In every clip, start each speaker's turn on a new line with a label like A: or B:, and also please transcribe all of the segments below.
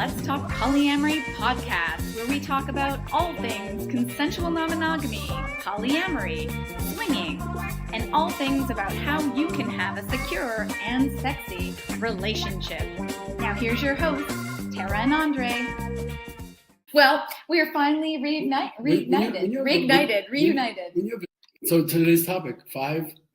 A: Let's Talk Polyamory podcast, where we talk about all things consensual non-monogamy, polyamory, swinging, and all things about how you can have a secure and sexy relationship. Now here's your hosts, Tara and André. Well, we are finally reunited.
B: So today's topic,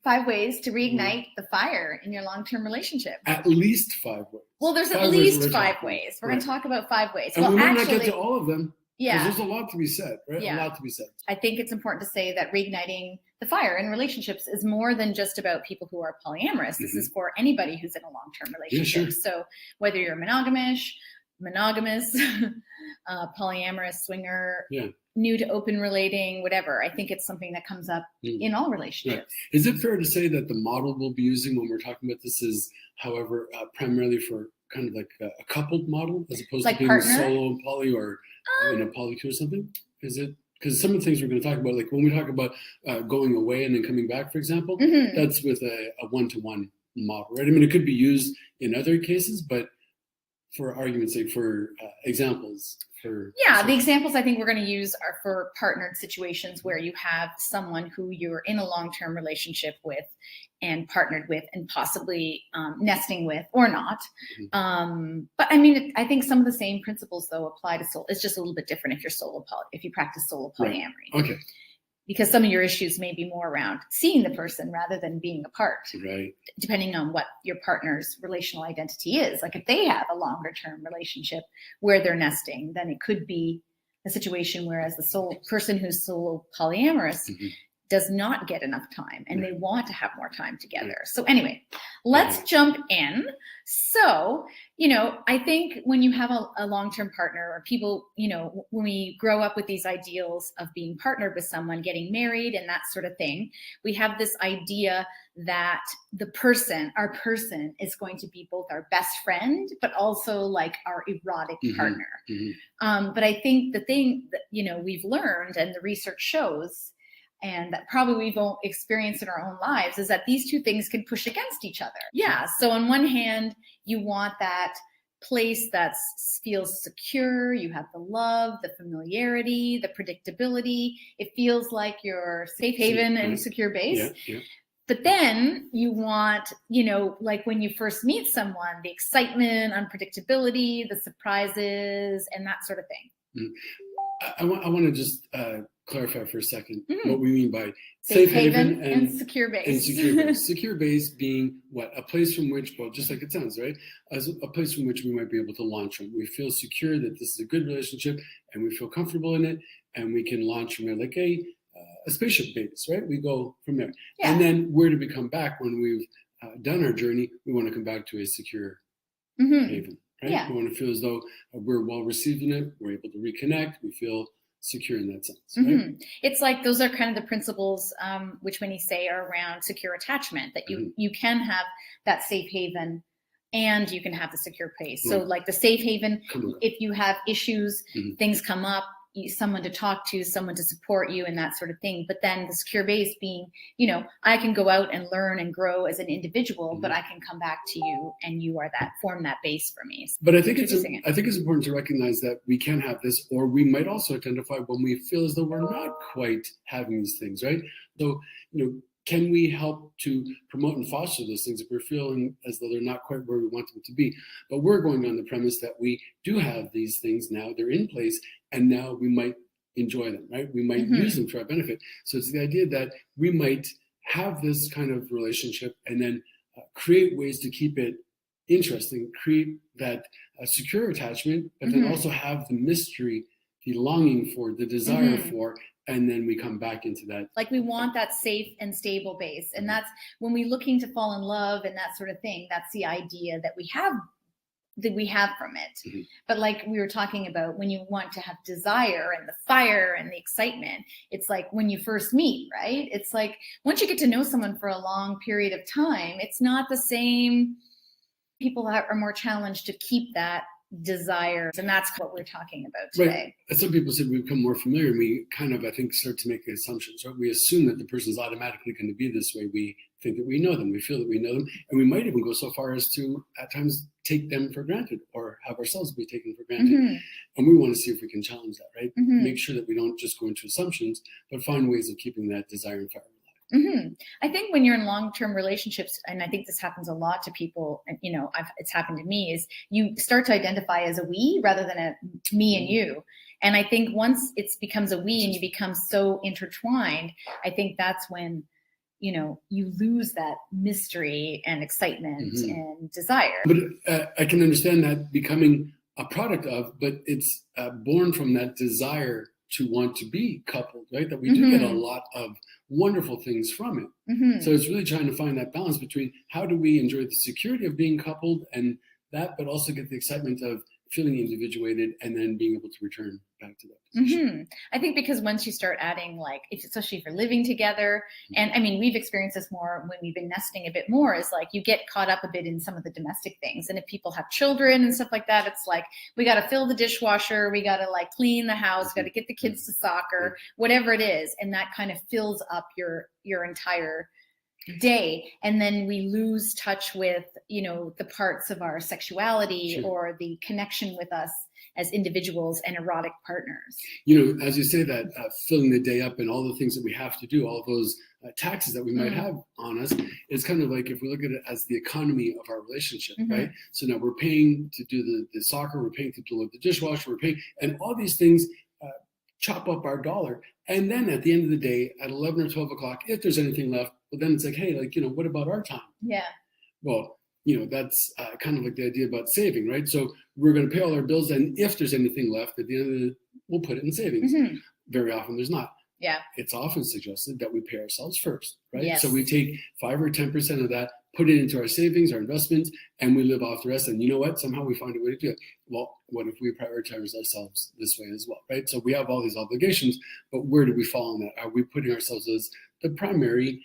A: Five ways to reignite the fire in your long-term relationship.
B: At least 5 ways.
A: Well, there's at least 5 ways. We're going to talk about 5 ways.
B: And we might not get to all of them.
A: Yeah.
B: Because there's a lot to be said, right?
A: Yeah.
B: A lot to be said.
A: I think it's important to say that reigniting the fire in relationships is more than just about people who are polyamorous. This is for anybody who's in a long-term relationship.
B: Yeah, sure.
A: So whether you're monogamous, polyamorous, swinger, new to open relating, whatever. I think it's something that comes up in all relationships.
B: Right. Is it fair to say that the model we'll be using when we're talking about this is, however, primarily for kind of like a coupled model as opposed
A: like
B: to being
A: partner?
B: solo and poly or in a poly or something? Is it? Because some of the things we're going to talk about, like when we talk about going away and then coming back, for example, that's with a one-to-one model, right? I mean, it could be used in other cases, but for argument's sake, for examples.
A: The examples I think we're going to use are for partnered situations where you have someone who you're in a long-term relationship with and partnered with and possibly nesting with or not. But I mean, I think some of the same principles though apply to solo. It's just a little bit different if you're if you practice solo polyamory.
B: Right. Okay.
A: Because some of your issues may be more around seeing the person rather than being apart,
B: right? Depending
A: on what your partner's relational identity is. Like if they have a longer term relationship where they're nesting, then it could be a situation whereas the person who's solo polyamorous does not get enough time and they want to have more time together. So anyway, let's jump in. So, I think when you have a long-term partner or people, when we grow up with these ideals of being partnered with someone, getting married and that sort of thing, we have this idea that our person is going to be both our best friend, but also like our erotic partner. But I think the thing that, we've learned and the research shows, and that probably we won't experience in our own lives, is that these two things can push against each other. Yeah. So on one hand, you want that place that feels secure. You have the love, the familiarity, the predictability. It feels like your safe haven and secure base.
B: Yeah.
A: But then you want, like when you first meet someone, the excitement, unpredictability, the surprises, and that sort of thing.
B: I want to just clarify for a second what we mean by
A: safe haven and secure base.
B: And secure base. Secure base being what? A place from which, well, just like it sounds, right? As a place from which we might be able to launch from. We feel secure that this is a good relationship and we feel comfortable in it and we can launch from there like a spaceship base, right? We go from there. Yeah. And then where do we come back when we've done our journey? We want to come back to a secure haven. Right?
A: Yeah.
B: We want to feel as though we're well received in it. We're able to reconnect. We feel secure in that sense. Right?
A: It's like those are kind of the principles which many say are around secure attachment, that you can have that safe haven and you can have the secure place. So like the safe haven, if you have issues, things come up, someone to talk to, someone to support you and that sort of thing. But then the secure base being, I can go out and learn and grow as an individual, but I can come back to you and you are form that base for me. So
B: but I think it's important to recognize that we can have this, or we might also identify when we feel as though we're not quite having these things, right? So, can we help to promote and foster those things if we're feeling as though they're not quite where we want them to be? But we're going on the premise that we do have these things now, they're in place, and now we might enjoy them, right? We might use them for our benefit. So it's the idea that we might have this kind of relationship and then create ways to keep it interesting, create that secure attachment, but then also have the mystery, the longing for, the desire for, and then we come back into that.
A: Like we want that safe and stable base. And that's when we're looking to fall in love and that sort of thing, that's the idea that we have from it. But like we were talking about, when you want to have desire and the fire and the excitement, it's like when you first meet, right? It's like once you get to know someone for a long period of time, it's not the same. People are more challenged to keep that desires. And that's what we're talking about today.
B: Right. Some people said we become more familiar, and we kind of, I think, start to make assumptions. Right? We assume that the person's automatically going to be this way. We think that we know them. We feel that we know them. And we might even go so far as to, at times, take them for granted or have ourselves be taken for granted. And we want to see if we can challenge that, right? Make sure that we don't just go into assumptions, but find ways of keeping that desire and fire alive.
A: I think when you're in long-term relationships, and I think this happens a lot to people, and you know, it's happened to me, is you start to identify as a we rather than a me and you. And I think once it becomes a we and you become so intertwined, I think that's when, you know, you lose that mystery and excitement and desire.
B: But I can understand that becoming a product of, but it's born from that desire to want to be coupled, right? That we do get a lot of wonderful things from it. So it's really trying to find that balance between how do we enjoy the security of being coupled and that, but also get the excitement of feeling individuated and then being able to return back to that position.
A: I think because once you start adding, like, especially if you're living together, and I mean, we've experienced this more when we've been nesting a bit more, is like you get caught up a bit in some of the domestic things. And if people have children and stuff like that, it's like, we got to fill the dishwasher, we got to like clean the house, got to get the kids to soccer, whatever it is. And that kind of fills up your entire day. And then we lose touch with, you know, the parts of our sexuality or the connection with us as individuals and erotic partners.
B: You know, as you say that, filling the day up and all the things that we have to do, all those taxes that we might have on us, it's kind of like if we look at it as the economy of our relationship, right? So now we're paying to do the soccer, we're paying to load the dishwasher, we're paying, and all these things chop up our dollar. And then at the end of the day, at 11 or 12 o'clock, if there's anything left, well, then it's like, hey, like, you know, what about our time?
A: Yeah.
B: Well, you know, that's kind of like the idea about saving, right? So we're going to pay all our bills, and if there's anything left at the end of the, we'll put it in savings. Very often there's not.
A: Yeah.
B: It's often suggested that we pay ourselves first, right?
A: Yes.
B: So we take 5 or 10% of that, put it into our savings, our investments, and we live off the rest. And you know what? Somehow we find a way to do it. Well, what if we prioritize ourselves this way as well, right? So we have all these obligations, but where do we fall on that? Are we putting ourselves as the primary,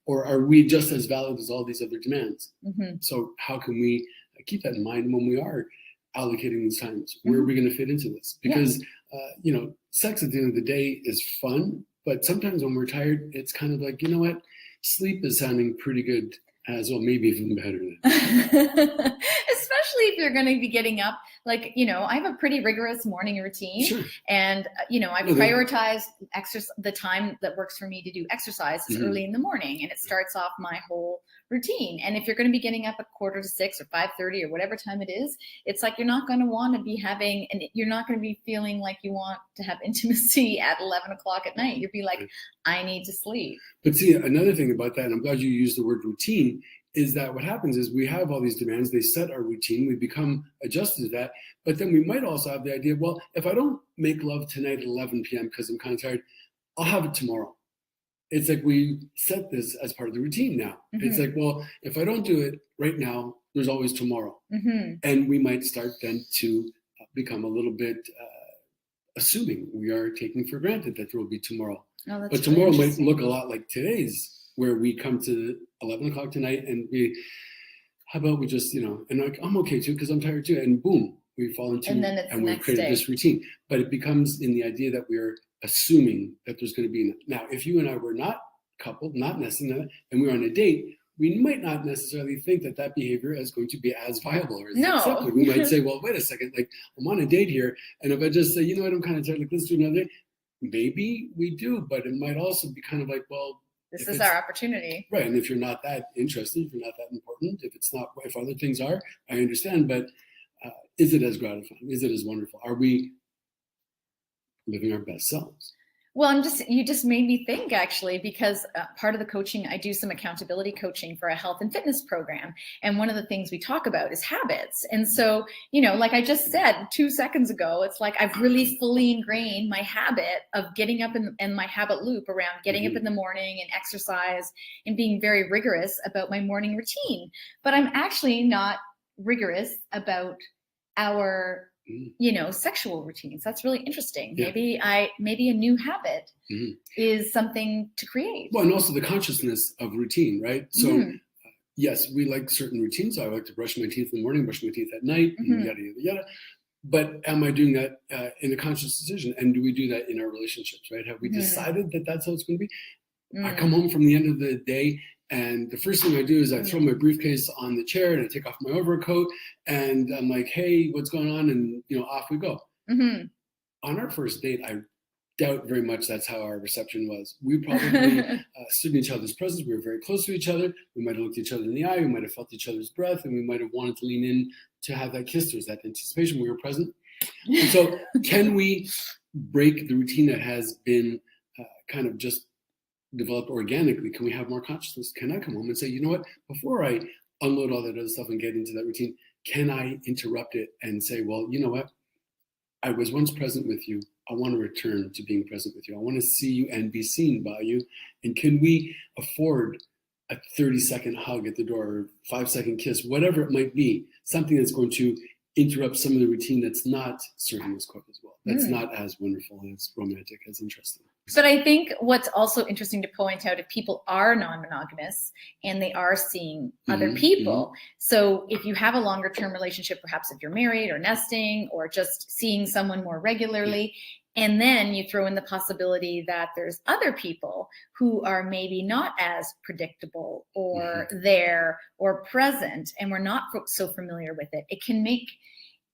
B: or are we just as valid as all these other demands? So how can we keep that in mind when we are allocating these times? Where are we going to fit into this? Because, you know, sex at the end of the day is fun, but sometimes when we're tired, it's kind of like, you know what? Sleep is sounding pretty good as well, maybe even better than.
A: Especially if you're going to be getting up, like, you know, I have a pretty rigorous morning routine, and you know, I prioritize the time that works for me to do exercise is early in the morning, and it starts off my whole routine. And if you're going to be getting up at 5:45 or 5:30 or whatever time it is, it's like you're not going to want to be having, and you're not going to be feeling like you want to have intimacy at 11 o'clock at night. You'll be like, I need to sleep.
B: But see, another thing about that, and I'm glad you used the word routine, is that what happens is we have all these demands, they set our routine, we become adjusted to that, but then we might also have the idea, well, if I don't make love tonight at 11 p.m. because I'm kind of tired, I'll have it tomorrow. It's like we set this as part of the routine now. It's like, well, if I don't do it right now, there's always tomorrow. And we might start then to become a little bit assuming we are taking for granted that there will be tomorrow.
A: Oh,
B: but tomorrow might look a lot like today's, where we come to 11 o'clock tonight and how about we just, you know, and like, I'm okay too, because I'm tired too. And boom, we fall into, and we've created this routine. But it becomes in the idea that we're assuming that there's going to be, now, if you and I were not coupled, not nesting, and we were on a date, we might not necessarily think that that behavior is going to be as viable or as acceptable. We might say, well, wait a second, like, I'm on a date here. And if I just say, you know what, I'm kind of tired, like, let's do another date. Maybe we do, but it might also be kind of like, well,
A: this is our opportunity.
B: Right. And if you're not that interested, if you're not that important, if other things are, I understand, but is it as gratifying? Is it as wonderful? Are we living our best selves?
A: Well, you just made me think, actually, because part of the coaching, I do some accountability coaching for a health and fitness program. And one of the things we talk about is habits. And so, you know, like I just said 2 seconds ago, it's like I've really fully ingrained my habit of getting up in my habit loop around getting up in the morning and exercise and being very rigorous about my morning routine. But I'm actually not rigorous about our you know, sexual routines. That's really interesting. Maybe a new habit is something to create.
B: Well, and also the consciousness of routine, right? So yes, we like certain routines. So I like to brush my teeth in the morning, brush my teeth at night, and yada, yada, yada. But am I doing that in a conscious decision? And do we do that in our relationships, right? Have we decided that that's how it's going to be? I come home from the end of the day, and the first thing I do is I throw my briefcase on the chair and I take off my overcoat, and I'm like, hey, what's going on? And, off we go. On our first date, I doubt very much that's how our reception was. We probably stood in each other's presence. We were very close to each other. We might have looked each other in the eye. We might have felt each other's breath, and we might have wanted to lean in to have that kiss. There's that anticipation. We were present. And so can we break the routine that has been kind of just developed organically? Can we have more consciousness? Can I come home and say, you know what, before I unload all that other stuff and get into that routine, can I interrupt it and say, well, you know what, I was once present with you. I want to return to being present with you. I want to see you and be seen by you. And can we afford a 30-second hug at the door, or 5-second kiss, whatever it might be, something that's going to interrupt some of the routine that's not serving us quite as well, that's not as wonderful, as romantic, as interesting.
A: But I think what's also interesting to point out, if people are non-monogamous and they are seeing other people, so if you have a longer term relationship, perhaps if you're married or nesting or just seeing someone more regularly, and then you throw in the possibility that there's other people who are maybe not as predictable or there or present, and we're not so familiar with it, it can make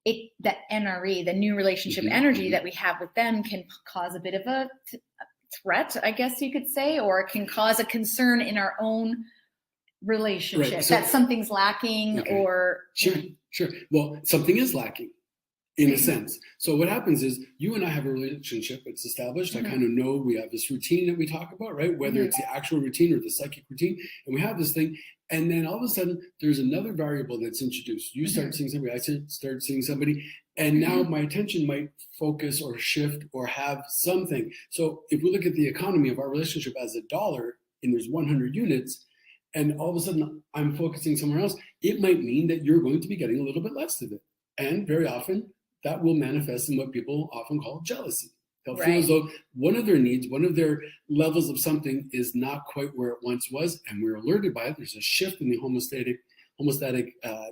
A: it, that NRE, the new relationship energy that we have with them, can cause a bit of a threat, I guess you could say, or it can cause a concern in our own relationship, right, so, that something's lacking, or...
B: Sure. Well, something is lacking in a sense. So what happens is you and I have a relationship, it's established. I kind of know we have this routine that we talk about, right? Whether it's the actual routine or the psychic routine, and we have this thing. And then all of a sudden, there's another variable that's introduced. You start seeing somebody, I start seeing somebody, and now my attention might focus or shift or have something. So if we look at the economy of our relationship as $1, and there's 100 units, and all of a sudden I'm focusing somewhere else, it might mean that you're going to be getting a little bit less of it. And very often, that will manifest in what people often call jealousy. They'll feel as though one of their needs, one of their levels of something is not quite where it once was, and we're alerted by it. There's a shift in the homeostatic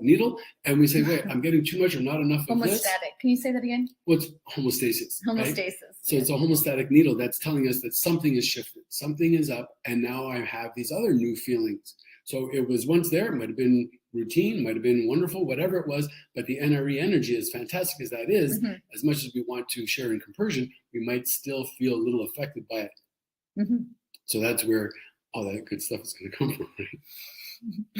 B: needle, and we say, wait, I'm getting too much or not enough of this.
A: Homeostatic. Can you say that again?
B: Well, it's homeostasis.
A: Homeostasis.
B: Right? So it's a homeostatic needle that's telling us that something is shifted, something is up, and now I have these other new feelings. So it was once there, it might have been routine, might have been wonderful, whatever it was, but the NRE energy, as fantastic as that is, as much as we want to share in compersion, we might still feel a little affected by it. So that's where all that good stuff is going to come from, right?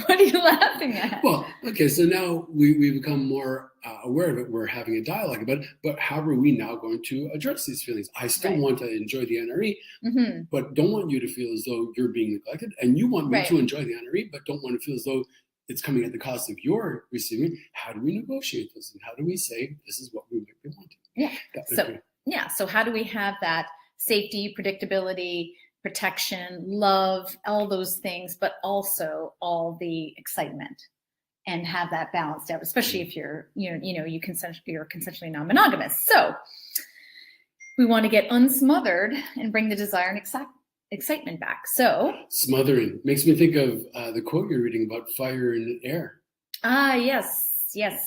A: What are you laughing at?
B: Well, okay, so now we become more aware of it. We're having a dialogue about it, but how are we now going to address these feelings? I still want to enjoy the NRE, but don't want you to feel as though you're being neglected, and you want me to enjoy the NRE, but don't want to feel as though it's coming at the cost of your receiving. How do we negotiate this, and how do we say this is what we might be wanting?
A: So how do we have that safety, predictability, protection, love, all those things, but also all the excitement, and have that balanced out, especially if you're consensually non-monogamous. So we want to get unsmothered and bring the desire and excitement back. So
B: smothering makes me think of the quote you're reading about fire and air.
A: Yes.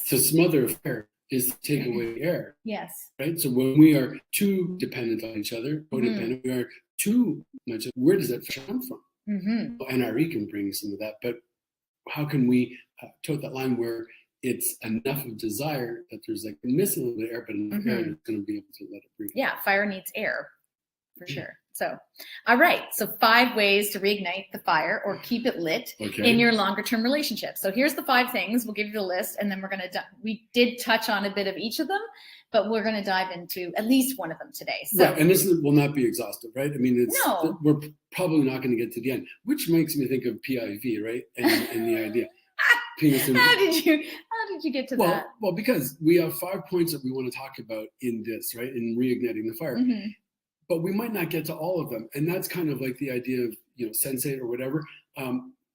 B: To smother fire is to take away air.
A: Yes.
B: Right? So when we are too dependent on each other, codependent, we are too much. Where does that come from? NRE can bring some of that, but how can we tote that line where it's enough of desire that there's like missing a little bit of air, but enough air that's going to be able to let it breathe?
A: Yeah, fire needs air for sure. So, all right. So 5 ways to reignite the fire or keep it lit in your longer term relationship. So here's the 5 things. We'll give you the list, and then we're going to, we did touch on a bit of each of them, but we're going to dive into at least one of them today. So,
B: and this will not be exhaustive, right? I mean, we're probably not going to get to the end, which makes me think of PIV, right? And the idea.
A: How did you get to that?
B: Well, because we have 5 points that we want to talk about in this, right? In reigniting the fire. But we might not get to all of them. And that's kind of like the idea of, sensate or whatever,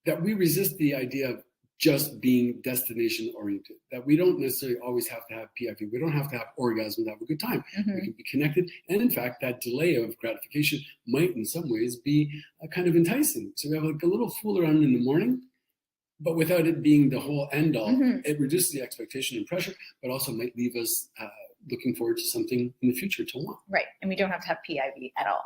B: that we resist the idea of just being destination oriented, that we don't necessarily always have to have PIV. We don't have to have orgasm to have a good time. We can be connected. And in fact, that delay of gratification might in some ways be kind of enticing. So we have like a little fool around in the morning, but without it being the whole end all,
A: Mm-hmm.
B: it reduces the expectation and pressure, but also might leave us looking forward to something in the future to want.
A: Right. And we don't have to have PIV at all.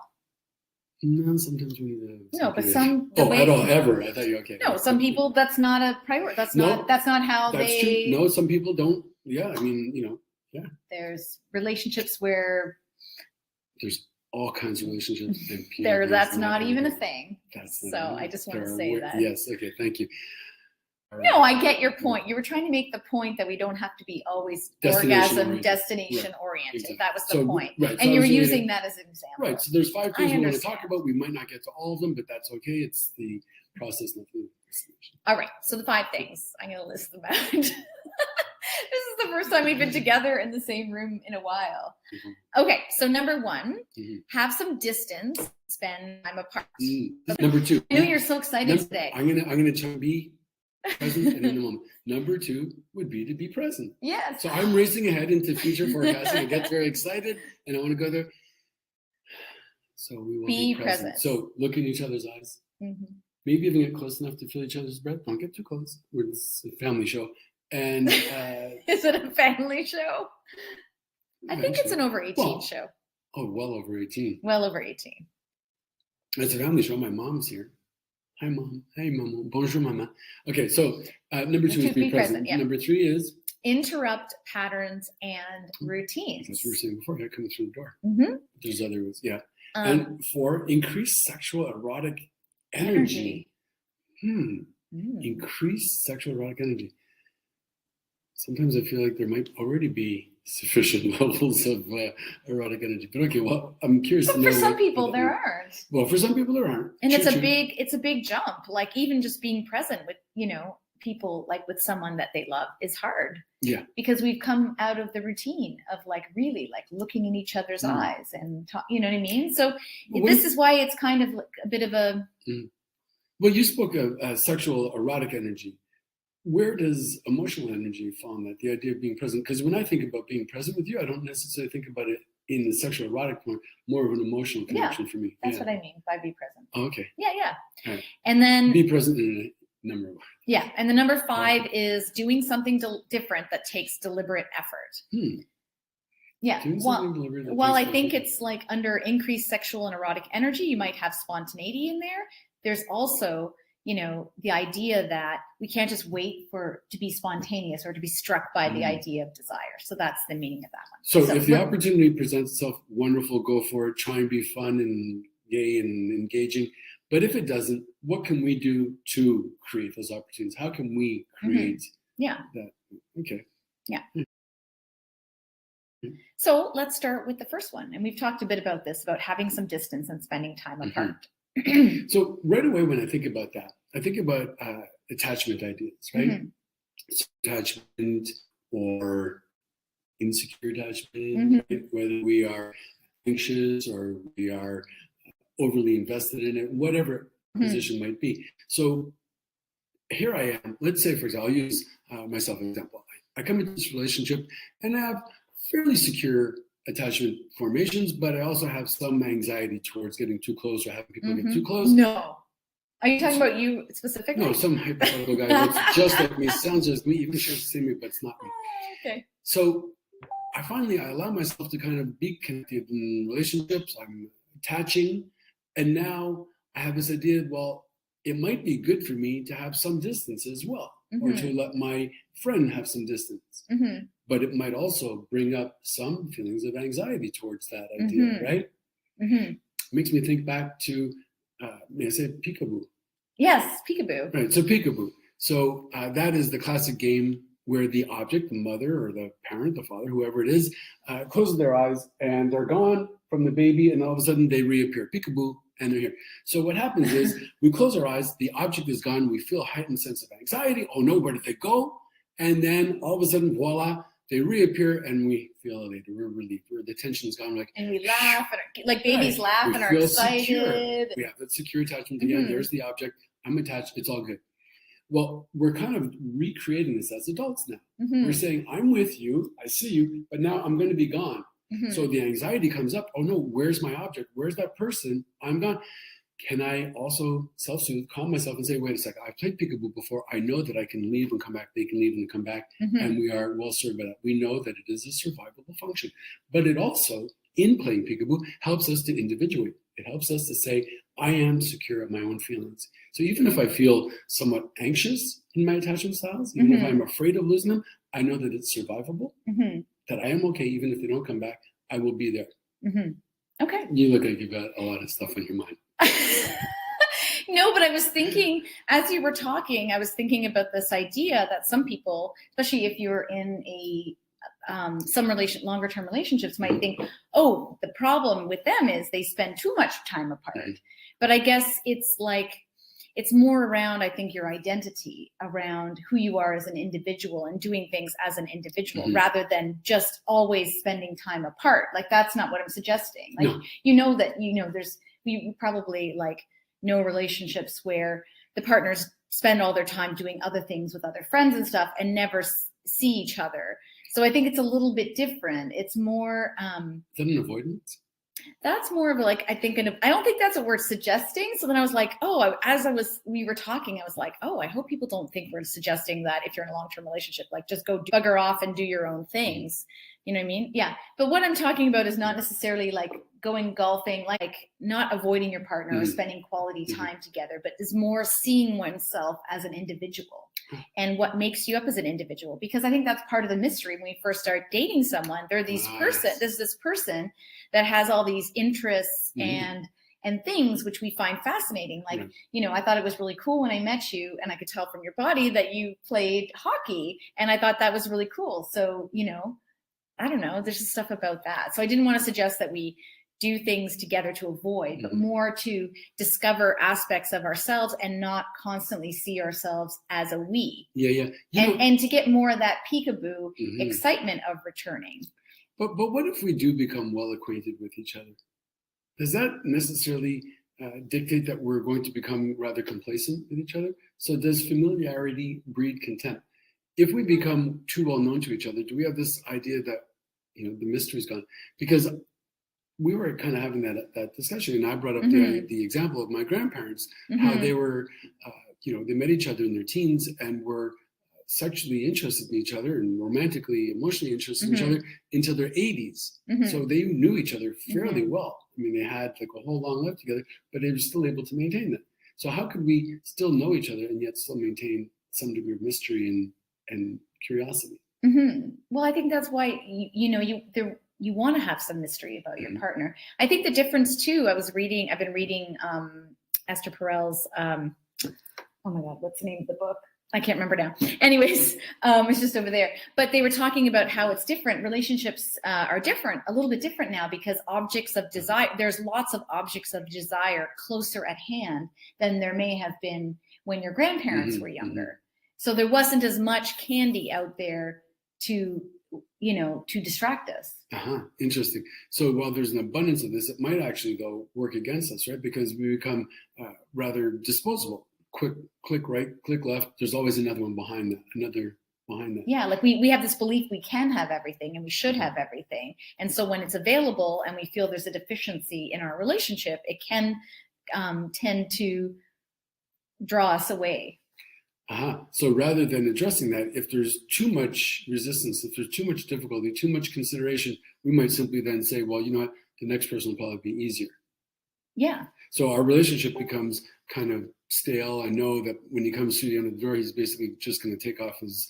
B: No, sometimes we
A: No, but
B: PIV.
A: some
B: at all, ever. I thought you were okay.
A: No, some people that's not a priority. That's not how
B: that's
A: they.
B: True. No, some people don't. Yeah, I mean, yeah.
A: There's relationships where
B: there's all kinds of relationships, and
A: that's not even a thing. I just want to say that.
B: Yes. Okay. Thank you.
A: No, I get your point. You were trying to make the point that we don't have to be always destination oriented.
B: Exactly.
A: That was the point.
B: Right.
A: And you were using that as an example.
B: Right. So there's 5 things we want to talk about. We might not get to all of them, but that's okay. It's the process, not the destination.
A: All right. So the 5 things. I'm going to list them out. This is the first time we've been together in the same room in a while. Mm-hmm. Okay. So number 1, have some distance, spend time apart.
B: Number 2.
A: I know you're so excited today.
B: I'm gonna try to be present and in the moment. Number 2 would be to be present.
A: Yes.
B: So I'm racing ahead into future forecasting. I get very excited and I want to go there. So we will be present. So look in each other's eyes. Mm-hmm. Maybe even get close enough to feel each other's breath. Don't get too close. It's a family show. And
A: is it a family show? I think it's an over 18 show.
B: Oh, well over 18.
A: Well over 18.
B: It's a family show. My mom's here. Hi, Mom. Hey, Mama. Bonjour, Mama. Okay, so number 2 is be present. Yeah. Number 3 is
A: interrupt patterns and routines.
B: As we were saying before, I coming through the door.
A: Mm-hmm.
B: There's other ways, yeah. And 4, increase sexual erotic energy. Increase sexual erotic energy. Sometimes I feel like there might already be sufficient levels of erotic energy. But okay, well, I'm curious to know.
A: For some people, there aren't.
B: Well, for some people, there aren't.
A: And it's a big jump. Like even just being present with, people, like with someone that they love is hard.
B: Yeah.
A: Because we've come out of the routine of like really like looking in each other's eyes and talk, you know what I mean? So this is why it's kind of like a bit of a.
B: Well, you spoke of sexual erotic energy. Where does emotional energy fall in that? The idea of being present? Because when I think about being present with you, I don't necessarily think about it in the sexual erotic form, more of an emotional connection for me.
A: That's what I mean by be present.
B: Oh, okay.
A: Yeah.
B: Right.
A: And then
B: be present in a number of ways.
A: Yeah. And the number 5 is doing something different that takes deliberate effort. Yeah. Well, I think it's like under increased sexual and erotic energy, you might have spontaneity in there. There's also the idea that we can't just wait to be spontaneous or to be struck by the idea of desire. So that's the meaning of that one.
B: So if the opportunity presents itself, wonderful, go for it, try and be fun and gay and engaging. But if it doesn't, what can we do to create those opportunities? How can we create that? Okay.
A: Yeah. So let's start with the first one. And we've talked a bit about this, about having some distance and spending time apart.
B: So right away, when I think about that, I think about attachment ideas, right? So attachment or insecure attachment, right? Whether we are anxious or we are overly invested in it, whatever position might be. So here I am. Let's say, for example, I'll use myself as an example. I come into this relationship and I have fairly secure attachment formations, but I also have some anxiety towards getting too close or having people get too close.
A: No. Are you talking about you specifically?
B: No, some hypothetical guy looks just like me, sounds just me, even shares the same me, but it's not me.
A: Okay.
B: So I allow myself to kind of be connected in relationships. I'm attaching. And now I have this idea, well, it might be good for me to have some distance as well, or to let my friend have some distance. But it might also bring up some feelings of anxiety towards that idea, right? It makes me think back to, may I say, peekaboo?
A: Yes, peekaboo.
B: Right, so peekaboo. So that is the classic game where the object, the mother or the parent, the father, whoever it is, closes their eyes and they're gone from the baby, and all of a sudden they reappear. Peekaboo, and they're here. So what happens is we close our eyes, the object is gone, we feel a heightened sense of anxiety. Oh no, where did they go? And then all of a sudden, voila, they reappear and we feel elated. We're relieved. The tension is gone.
A: And we laugh, and like babies laugh and are excited.
B: Secure. We have that secure attachment again. There's the object. I'm attached. It's all good. Well, we're kind of recreating this as adults now. We're saying, I'm with you, I see you, but now I'm going to be gone. So the anxiety comes up. Oh no, where's my object? Where's that person? I'm gone. can I also self-soothe, calm myself and say, wait a second, I've played peekaboo before. I know that I can leave and come back. They can leave and come back. And we are well served by that. We know that it is a survivable function. But it also, in playing peekaboo, helps us to individuate. It helps us to say, I am secure at my own feelings. So even if I feel somewhat anxious in my attachment styles, even if I'm afraid of losing them, I know that it's survivable, that I am okay. Even if they don't come back, I will be there.
A: Okay.
B: You look like you've got a lot of stuff on your mind.
A: No, but I was thinking, as you were talking, I was thinking about this idea that some people, especially if you're in a longer term relationships, might think, oh, the problem with them is they spend too much time apart. But I guess it's like, it's more around, I think, your identity, around who you are as an individual and doing things as an individual rather than just always spending time apart. Like, that's not what I'm suggesting. Like, you probably like know relationships where the partners spend all their time doing other things with other friends and stuff and never see each other. So I think it's a little bit different. It's more
B: is that an avoidance?
A: That's more of like, I don't think that's what we're suggesting. So then I was like, oh, we were talking, I was like, oh, I hope people don't think we're suggesting that if you're in a long-term relationship, like just go bugger off and do your own things. You know what I mean? Yeah. But what I'm talking about is not necessarily like going golfing, like not avoiding your partner or spending quality time together, but is more seeing oneself as an individual and what makes you up as an individual. Because I think that's part of the mystery. When we first start dating someone, there's this person that has all these interests and things which we find fascinating. Like, I thought it was really cool when I met you, and I could tell from your body that you played hockey, and I thought that was really cool. So, I don't know, there's just stuff about that. So I didn't want to suggest that we do things together to avoid, but more to discover aspects of ourselves and not constantly see ourselves as a we. And to get more of that peekaboo excitement of returning.
B: But what if we do become well acquainted with each other? Does that necessarily dictate that we're going to become rather complacent with each other? So does familiarity breed contempt? If we become too well known to each other, do we have this idea that the mystery's gone? Because we were kind of having that discussion, and I brought up the example of my grandparents, how they were, they met each other in their teens and were sexually interested in each other and romantically, emotionally interested in each other until their 80s. So they knew each other fairly well. I mean, they had like a whole long life together, but they were still able to maintain that. So how could we still know each other and yet still maintain some degree of mystery and curiosity?
A: Well, I think that's why you want to have some mystery about your partner. I think the difference too, I've been reading Esther Perel's oh my God, what's the name of the book? I can't remember now. Anyways, it's just over there. But they were talking about how it's different. Relationships are different, a little bit different now, because objects of desire, there's lots of objects of desire closer at hand than there may have been when your grandparents were younger. So there wasn't as much candy out there to distract us.
B: Interesting. So while there's an abundance of this, it might actually, though, work against us, right? Because we become rather disposable. Quick, click right, click left. There's always another one behind that.
A: Yeah, like we have this belief we can have everything and we should have everything. And so when it's available and we feel there's a deficiency in our relationship, it can tend to draw us away.
B: So rather than addressing that, if there's too much resistance, if there's too much difficulty, too much consideration, we might simply then say, well, you know what, the next person will probably be easier.
A: Yeah.
B: So our relationship becomes kind of stale. I know that when he comes through the end of the door, he's basically just going to take off his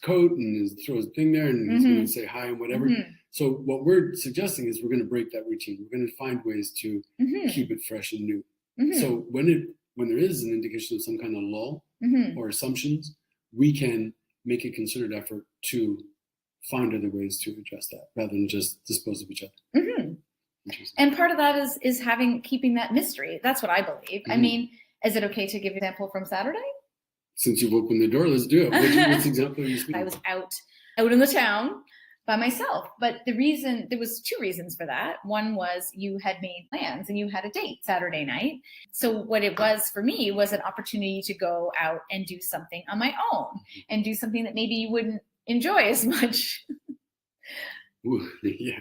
B: coat and throw his thing there, and he's going to say hi and whatever. So what we're suggesting is we're going to break that routine. We're going to find ways to keep it fresh and new. So when there is an indication of some kind of lull or assumptions, we can make a concerted effort to find other ways to address that rather than just dispose of each other.
A: And part of that is keeping that mystery. That's what I believe. I mean, is it okay to give an example from Saturday?
B: Since you've opened the door, let's do it. Which example are you speaking?
A: I was out in the town by myself. But there was two reasons for that. One was you had made plans and you had a date Saturday night. So what it was for me was an opportunity to go out and do something on my own and do something that maybe you wouldn't enjoy as much.
B: Ooh, yeah.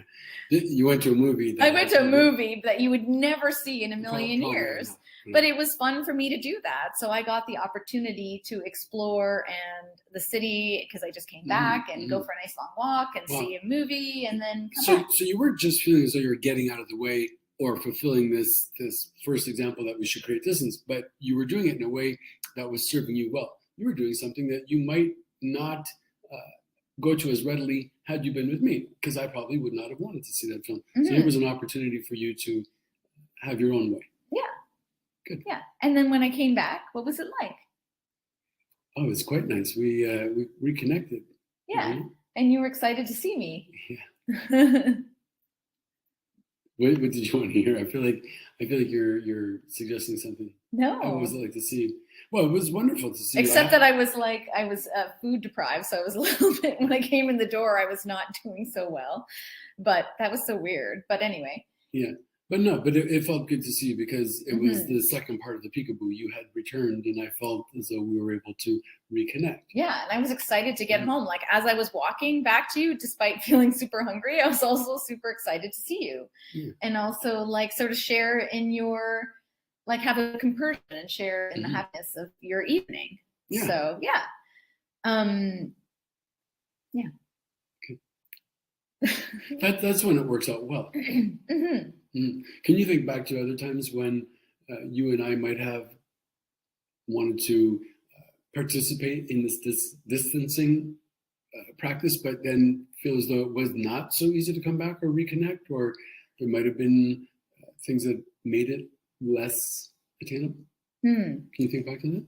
B: You went to a movie.
A: I went to a movie that you would never see in a million years. But it was fun for me to do that. So I got the opportunity to explore and the city because I just came back and go for a nice long walk and see a movie and then come back.
B: So you weren't just feeling as though you were getting out of the way or fulfilling this first example that we should create distance, but you were doing it in a way that was serving you well. You were doing something that you might not go to as readily had you been with me, because I probably would not have wanted to see that film. So it was an opportunity for you to have your own way.
A: Yeah.
B: Good.
A: Yeah. And then when I came back, what was it like?
B: Oh, it was quite nice. We reconnected.
A: Yeah. Mm-hmm. And you were excited to see me.
B: Yeah. What did you want to hear? I feel like you're suggesting something.
A: No.
B: I always like to see you. Well, it was wonderful to see you.
A: Except that I was food deprived, so I was a little bit, when I came in the door, I was not doing so well. But that was so weird. But anyway.
B: Yeah. But it felt good to see you because it was the second part of the peekaboo. You had returned, and I felt as though we were able to reconnect.
A: Yeah, and I was excited to get home. Like, as I was walking back to you, despite feeling super hungry, I was also super excited to see you. Yeah. And also, like, sort of share in your, like, have a compersion and share in the happiness of your evening. Yeah. So, yeah. Yeah.
B: Okay. That's when it works out well. Can you think back to other times when you and I might have wanted to participate in this distancing practice, but then feel as though it was not so easy to come back or reconnect, or there might have been things that made it less attainable? Can you think back to that?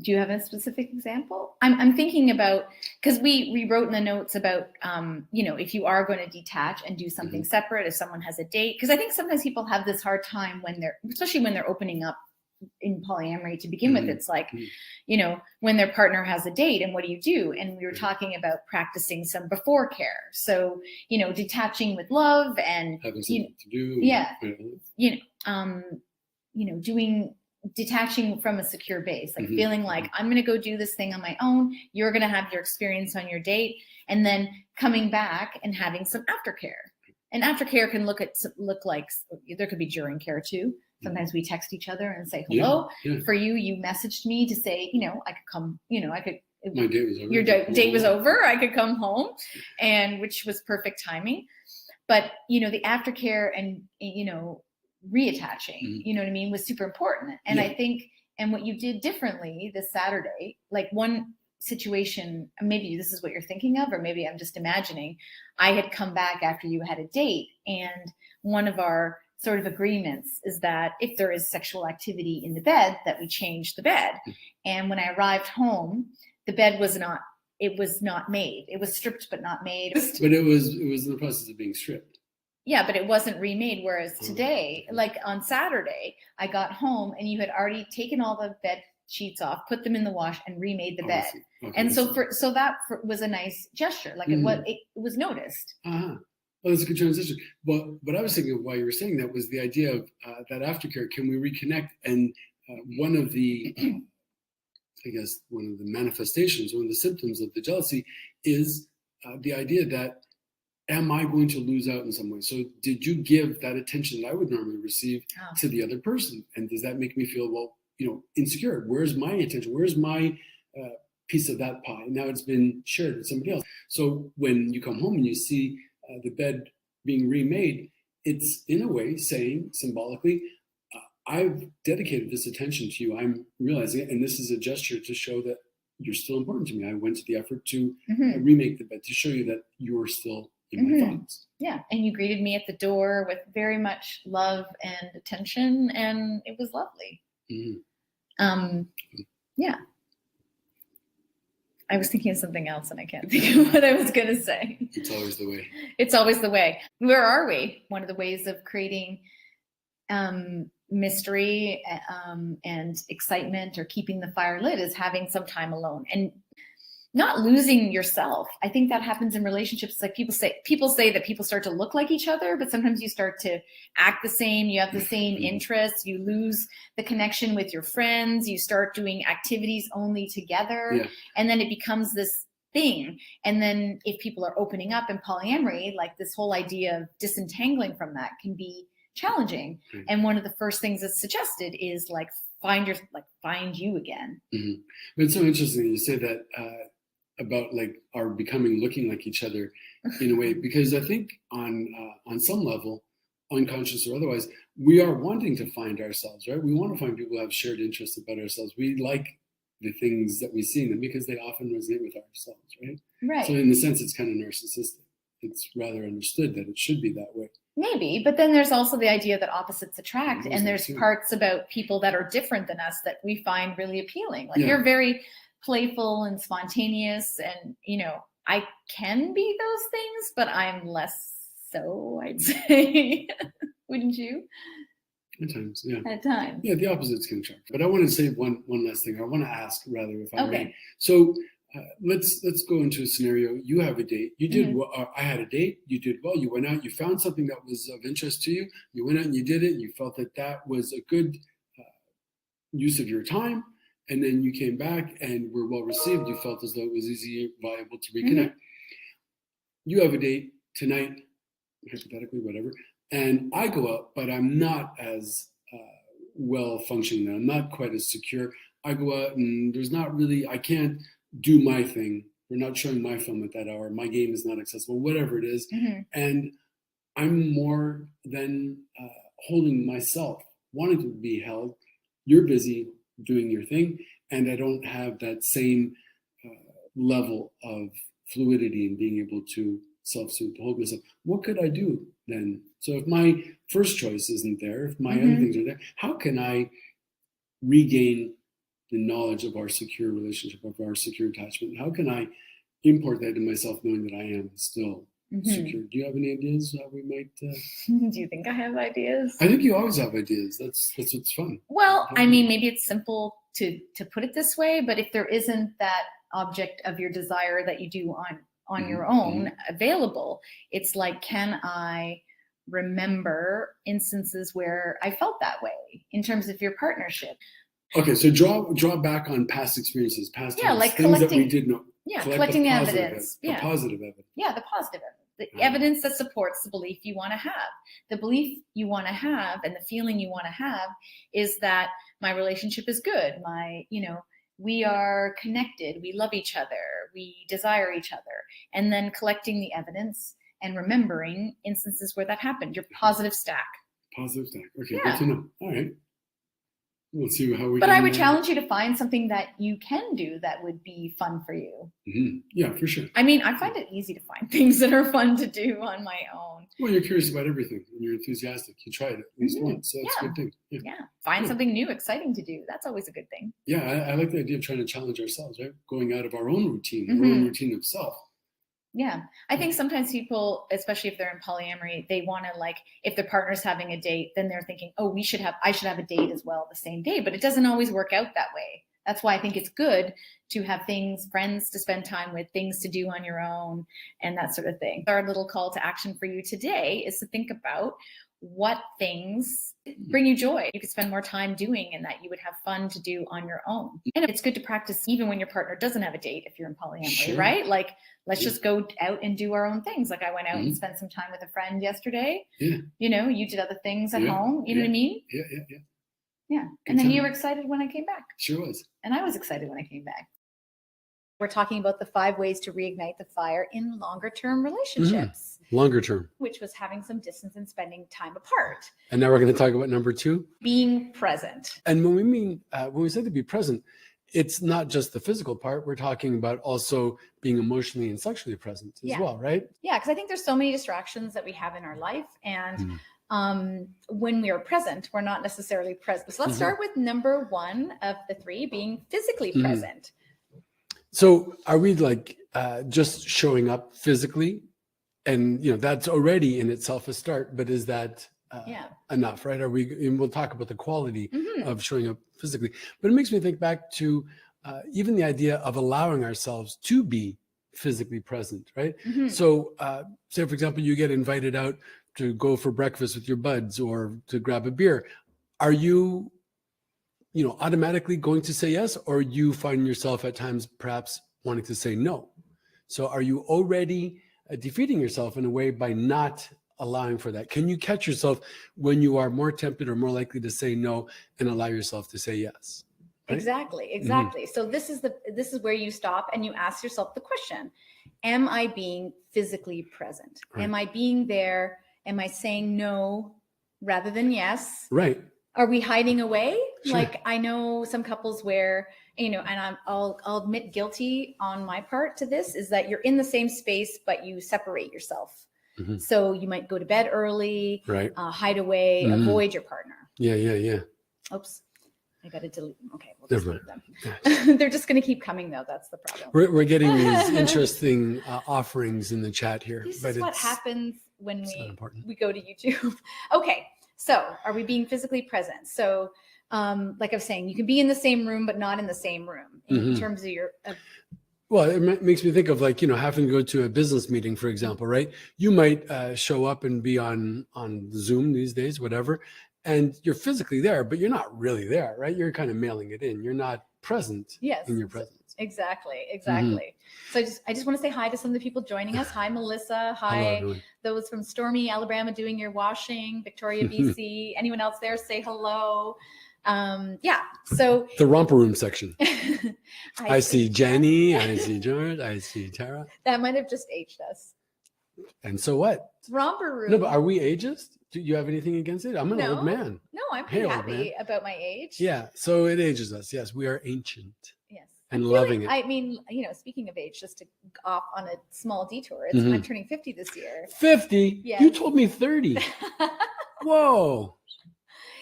A: Do you have a specific example? I'm thinking about, because we wrote in the notes about, if you are going to detach and do something separate, if someone has a date, because I think sometimes people have this hard time especially when they're opening up in polyamory to begin with. It's like, when their partner has a date, and what do you do? And we were talking about practicing some before care. So, detaching with love and
B: having something to do.
A: Yeah. Detaching from a secure base, like feeling like I'm going to go do this thing on my own. You're going to have your experience on your date, and then coming back and having some aftercare. And aftercare can look like there could be during care too. Sometimes we text each other and say hello. Yeah. For you messaged me to say, I could come. My date was over. Your date was over. I could come home, and which was perfect timing. But the aftercare and reattaching, you know what I mean, was super important. And I think, and what you did differently this Saturday, like one situation, maybe this is what you're thinking of, or maybe I'm just imagining, I had come back after you had a date, and one of our sort of agreements is that if there is sexual activity in the bed, that we change the bed. And when I arrived home, the bed was not made. It was stripped, but not made.
B: But it was in the process of being stripped.
A: Yeah, but it wasn't remade. Whereas today, like on Saturday, I got home and you had already taken all the bed sheets off, put them in the wash, and remade the bed. Okay, and so that was a nice gesture. Like it was noticed.
B: Well, that's a good transition. But what I was thinking of while you were saying that was the idea of that aftercare. Can we reconnect? And one of the manifestations, one of the symptoms of the jealousy is the idea that, am I going to lose out in some way? So did you give that attention that I would normally receive to the other person? And does that make me feel, insecure? Where's my attention? Where's my piece of that pie? Now it's been shared with somebody else. So when you come home and you see the bed being remade, it's in a way saying symbolically, I've dedicated this attention to you. I'm realizing it. And this is a gesture to show that you're still important to me. I went to the effort to remake the bed to show you that you're still in my thoughts.
A: Yeah, and you greeted me at the door with very much love and attention, and it was lovely. Yeah. I was thinking of something else, and I can't think of what I was going to say.
B: It's always the way.
A: It's always the way. Where are we? One of the ways of creating mystery and excitement, or keeping the fire lit, is having some time alone and not losing yourself. I think that happens in relationships. Like people say that people start to look like each other, but sometimes you start to act the same. You have the same interests. You lose the connection with your friends. You start doing activities only together. And then it becomes this thing. And then if people are opening up in polyamory, like this whole idea of disentangling from that can be challenging.
B: Right.
A: And one of the first things that's suggested is like find you again.
B: Mm-hmm. But it's so interesting you say that about like our becoming looking like each other in a way, because I think on some level, unconscious or otherwise, we are wanting to find ourselves, right? We want to find people who have shared interests about ourselves. We like the things that we see in them because they often resonate with ourselves, right?
A: Right.
B: So in a sense, it's kind of narcissistic. It's rather understood that it should be that way.
A: Maybe, but then there's also the idea that opposites attract,
B: There's
A: and
B: that
A: there's
B: too.
A: parts about people that are different than us that we find really appealing. Like
B: Yeah.
A: you're very playful and spontaneous, and I can be those things, but I'm less so, I'd say. Wouldn't you?
B: At times, yeah.
A: At times.
B: Yeah, the opposites can attract. But I want to say one last thing. I want to ask, rather, if I may.
A: Okay.
B: So let's go into a scenario. You have a date. You did well. I had a date. You did well. You went out. You found something that was of interest to you. You went out and you did it. You felt that that was a good use of your time. And then you came back and were well received. You felt as though it was easy, viable to reconnect. You have a date tonight, hypothetically, whatever. And I go out, but I'm not as well functioning. I'm not quite as secure. I go out and there's not really, I can't do my thing. We're not showing my film at that hour. My game is not accessible, whatever it is. And I'm more than holding myself, wanting to be held. You're busy doing your thing, and I don't have that same level of fluidity in being able to self-soothe, to hold myself. What could I do then? So if my first choice isn't there, if my other things are there, how can I regain the knowledge of our secure relationship, of our secure attachment? How can I import that to myself, knowing that I am still secure? Do you have any ideas how we might?
A: Do you think I have ideas?
B: I think you always have ideas. That's what's fun.
A: Well, I mean, maybe it's simple to put it this way, but if there isn't that object of your desire that you do on your own available, it's like, can I remember instances where I felt that way in terms of your partnership?
B: Okay, so draw back on past experiences, past times,
A: like
B: things that we did know.
A: Yeah,
B: Collect
A: collecting
B: the positive
A: evidence.
B: The positive evidence.
A: Yeah, the positive evidence. The evidence that supports the belief you want to have. The belief you want to have and the feeling you want to have is that my relationship is good. We are connected. We love each other. We desire each other. And then collecting the evidence and remembering instances where that happened. Your positive stack.
B: Positive stack. Okay, good to know. All right. We'll see how we.
A: But I would challenge you to find something that you can do that would be fun for you.
B: Yeah, for sure.
A: I mean, I find it easy to find things that are fun to do on my own.
B: Well, you're curious about everything and you're enthusiastic. You tried it at least once, so that's a good thing.
A: Yeah. Find something new, exciting to do. That's always a good thing.
B: Yeah, I like the idea of trying to challenge ourselves, right? Going out of our own routine, our own routine of self.
A: Yeah. I think sometimes people, especially if they're in polyamory, they want to, like, if their partner's having a date, then they're thinking, oh, I should have a date as well the same day. But it doesn't always work out that way. That's why I think it's good to have friends to spend time with, things to do on your own, and that sort of thing. Our little call to action for you today is to think about what things bring you joy you could spend more time doing and that you would have fun to do on your own. And it's good to practice even when your partner doesn't have a date if you're in polyamory, right? Like, let's just go out and do our own things. Like, I went out and spent some time with a friend yesterday. You did other things at home. You know what I mean? Yeah. And then you were excited when I came back.
B: Sure was.
A: And I was excited when I came back. We're talking about the 5 ways to reignite the fire in longer-term relationships.
B: Longer term.
A: Which was having some distance and spending time apart.
B: And now we're going to talk about number 2.
A: Being present.
B: And when we say to be present, it's not just the physical part. We're talking about also being emotionally and sexually present as well, right?
A: Yeah, because I think there's so many distractions that we have in our life. And when we are present, we're not necessarily present. So let's start with number 1 of the 3, being physically present.
B: So are we like just showing up physically? And, that's already in itself a start, but is that enough, right? And we'll talk about the quality of showing up physically, but it makes me think back to even the idea of allowing ourselves to be physically present, right? So say, for example, you get invited out to go for breakfast with your buds or to grab a beer. Are you automatically going to say yes, or you find yourself at times perhaps wanting to say no? So are you already defeating yourself in a way by not allowing for that? Can you catch yourself when you are more tempted or more likely to say no and allow yourself to say yes? Right?
A: Exactly. So this is where you stop and you ask yourself the question, am I being physically present?
B: Right.
A: Am I being there? Am I saying no rather than yes?
B: Right.
A: Are we hiding away?
B: Sure.
A: Like I know some couples where, and I'll admit guilty on my part to this, is that you're in the same space, but you separate yourself.
B: Mm-hmm.
A: So you might go to bed early,
B: right.
A: Hide away, avoid your partner.
B: Yeah.
A: Oops. I got to delete them. Okay, we'll just leave them.
B: Yes.
A: They're just going to keep coming, though. That's the problem.
B: We're getting these interesting offerings in the chat here.
A: This is what happens when we go to YouTube. Okay, so are we being physically present? So, like I was saying, you can be in the same room, but not in the same room in terms of your...
B: Well, it makes me think of having to go to a business meeting, for example, right? You might show up and be on Zoom these days, whatever, and you're physically there, but you're not really there, right? You're kind of mailing it in. You're not present in your presence.
A: Exactly. So I just want to say hi to some of the people joining us. Hi, Melissa. Hi, hello, those from Stormy, Alabama, doing your washing. Victoria, BC. Anyone else there? Say hello. So
B: the romper room section. I see Jenny. I see George. I see Tara.
A: That might have just aged us.
B: And so what?
A: Romper room.
B: No, but are we ageist? Do you have anything against it? I'm an old man.
A: No, I'm pretty happy about my age.
B: Yeah, so it ages us. Yes, we are ancient.
A: Yes.
B: And loving it.
A: I mean, speaking of age, just to off on a small detour, I'm turning 50 this year.
B: 50?
A: Yes.
B: You told me 30. Whoa.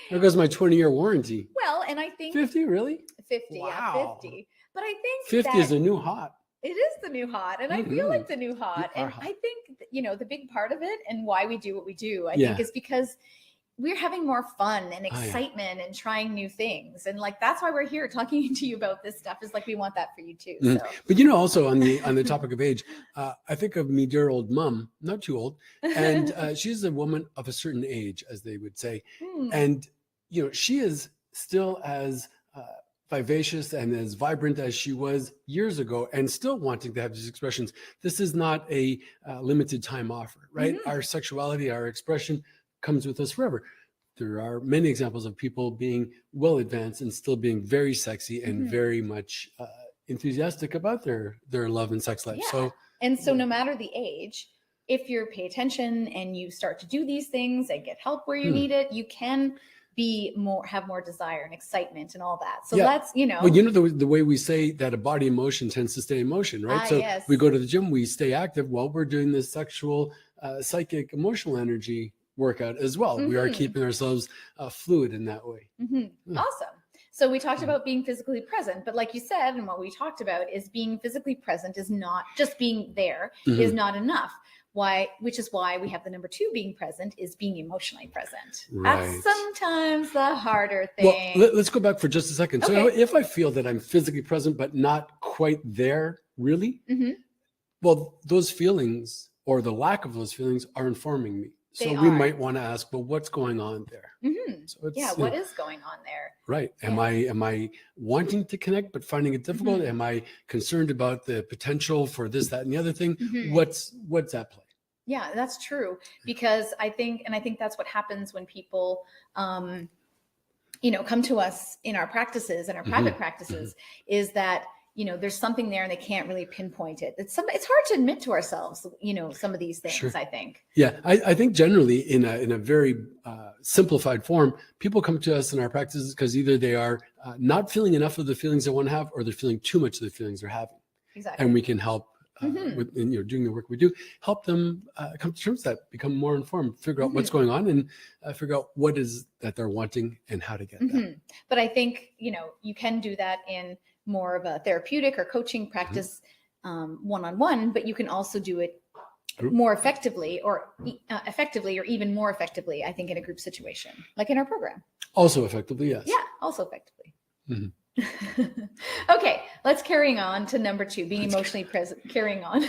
B: There goes my 20-year warranty.
A: Well, and I think
B: 50, really?
A: 50,
B: wow.
A: Yeah, 50. But I think
B: 50 is the new hot.
A: It is the new hot, and I feel like the new hot. And hot. I think, the big part of it and why we do what we do, I think, is because we're having more fun and excitement and trying new things. And that's why we're here talking to you about this stuff, is we want that for you too. So.
B: But also on the topic of age, I think of me dear old mom, not too old, and she's a woman of a certain age, as they would say. And, she is still as vivacious and as vibrant as she was years ago, and still wanting to have these expressions. This is not a limited time offer, right? Our sexuality, our expression comes with us forever. There are many examples of people being well advanced and still being very sexy and very much enthusiastic about their love and sex life.
A: Yeah. So no matter the age, if you pay attention and you start to do these things and get help where you need it, you can have more desire and excitement and all that. So that's,
B: Well, the way we say that a body in motion tends to stay in motion, right? So we go to the gym, we stay active while we're doing this sexual, psychic, emotional energy workout as well. We are keeping ourselves fluid in that way.
A: Awesome. So we talked about being physically present, but like you said, and what we talked about is being physically present is not just being there is not enough. Which is why we have the number 2 being present is being emotionally present.
B: Right.
A: That's sometimes the harder thing.
B: Well, let's go back for just a second. Okay. So if I feel that I'm physically present, but not quite there, really, well, those feelings or the lack of those feelings are informing me. So we might want to ask, well, what's going on there? So
A: what is going on there?
B: Right. Am I wanting to connect, but finding it difficult? Am I concerned about the potential for this, that, and the other thing? What's at play?
A: Yeah, that's true. Because I think that's what happens when people, come to us in our practices and our private practices, is that, there's something there and they can't really pinpoint it. It's hard to admit to ourselves, some of these things, I think.
B: Yeah, I think generally in a very simplified form, people come to us in our practices because either they are not feeling enough of the feelings they want to have, or they're feeling too much of the feelings they're having.
A: Exactly.
B: And we can help with doing the work we do, help them come to terms with that, become more informed, figure out what's going on, and figure out what is that they're wanting and how to get that.
A: But I think, you can do that in more of a therapeutic or coaching practice one-on-one, but you can also do it more effectively or even more effectively, I think, in a group situation, like in our program.
B: Also effectively, yes.
A: Yeah, also effectively. Okay, let's carry on to number 2, being emotionally present. Carrying on.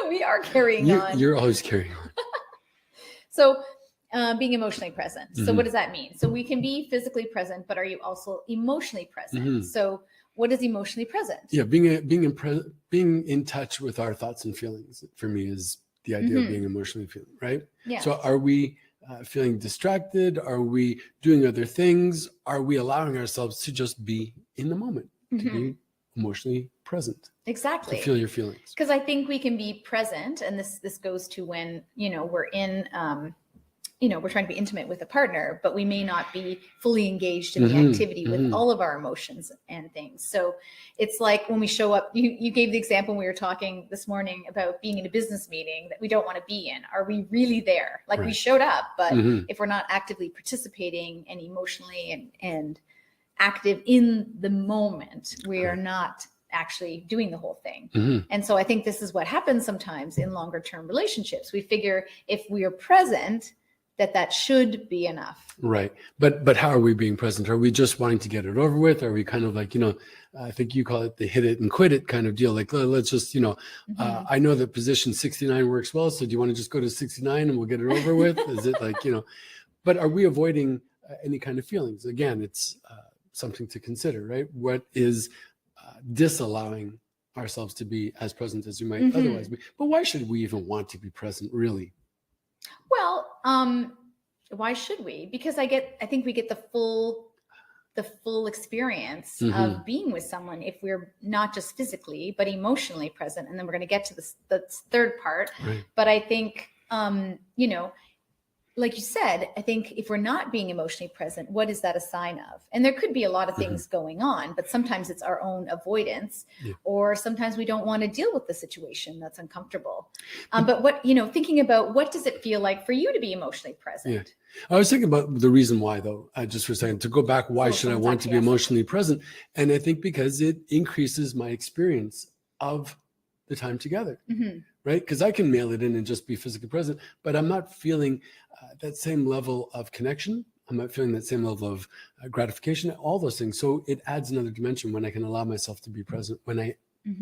A: We are carrying on.
B: You're always carrying on.
A: So being emotionally present. So what does that mean? So we can be physically present, but are you also emotionally present? So what is emotionally present?
B: Yeah, being in touch with our thoughts and feelings for me is the idea of being emotionally feeling, right?
A: Yeah.
B: So are we feeling distracted? Are we doing other things? Are we allowing ourselves to just be in the moment, to be emotionally present?
A: Exactly.
B: To feel your feelings.
A: Because I think we can be present, and this goes to when, we're in, we're trying to be intimate with a partner, but we may not be fully engaged in the activity with all of our emotions and things. So it's like when we show up, you gave the example when we were talking this morning about being in a business meeting that we don't want to be in. Are we really there? Like we showed up, but if we're not actively participating and emotionally and active in the moment, we are not actually doing the whole thing. And so I think this is what happens sometimes in longer term relationships. We figure if we are present, that should be enough.
B: Right. But how are we being present? Are we just wanting to get it over with? Are we kind of like, I think you call it the hit it and quit it kind of deal. Like, let's just, I know that position 69 works well. So do you want to just go to 69 and we'll get it over with? Is it like, but are we avoiding any kind of feelings? Again, it's something to consider, right? What is disallowing ourselves to be as present as we might otherwise be? But why should we even want to be present, really?
A: Well, why should we? Because I think we get the full experience of being with someone if we're not just physically but emotionally present. And then we're going to get to the third part.
B: Right.
A: But I think like you said, I think if we're not being emotionally present, what is that a sign of? And there could be a lot of things going on, but sometimes it's our own avoidance, or sometimes we don't want to deal with the situation that's uncomfortable. But what, thinking about what does it feel like for you to be emotionally present?
B: Yeah. I was thinking about the reason why, though, just for a second, to go back, why should I want to be emotionally present? And I think because it increases my experience of the time together. Right? Because I can mail it in and just be physically present, but I'm not feeling that same level of connection. I'm not feeling that same level of gratification, all those things. So it adds another dimension when I can allow myself to be present, when I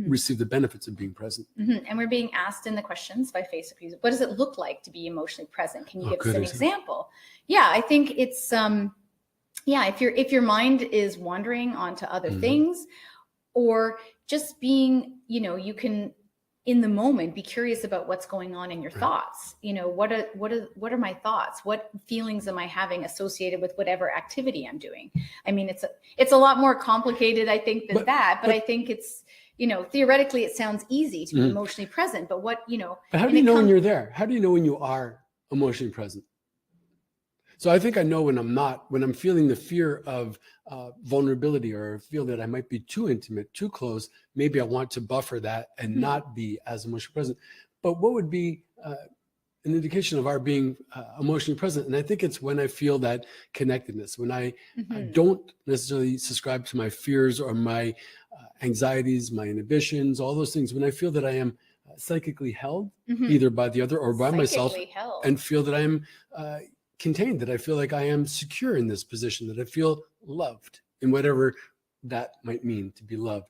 B: receive the benefits of being present.
A: And we're being asked in the questions by Facebook, what does it look like to be emotionally present? Can you give us an example? Yeah, I think it's, if your mind is wandering onto other things, or just being, you can, in the moment, be curious about what's going on in your thoughts. What are my thoughts? What feelings am I having associated with whatever activity I'm doing? I mean, it's a lot more complicated, I think, than that. But I think it's, theoretically, it sounds easy to be emotionally present. But what,
B: But how do you know when you're there? How do you know when you are emotionally present? So I think I know when I'm not, when I'm feeling the fear of vulnerability, or feel that I might be too intimate, too close. Maybe I want to buffer that and not be as emotionally present. But what would be an indication of our being emotionally present? And I think it's when I feel that connectedness, when I don't necessarily subscribe to my fears or my anxieties, my inhibitions, all those things. When I feel that I am psychically held, either by the other or by myself, and feel that I am contained, that I feel like I am secure in this position, that I feel loved in whatever that might mean, to be loved.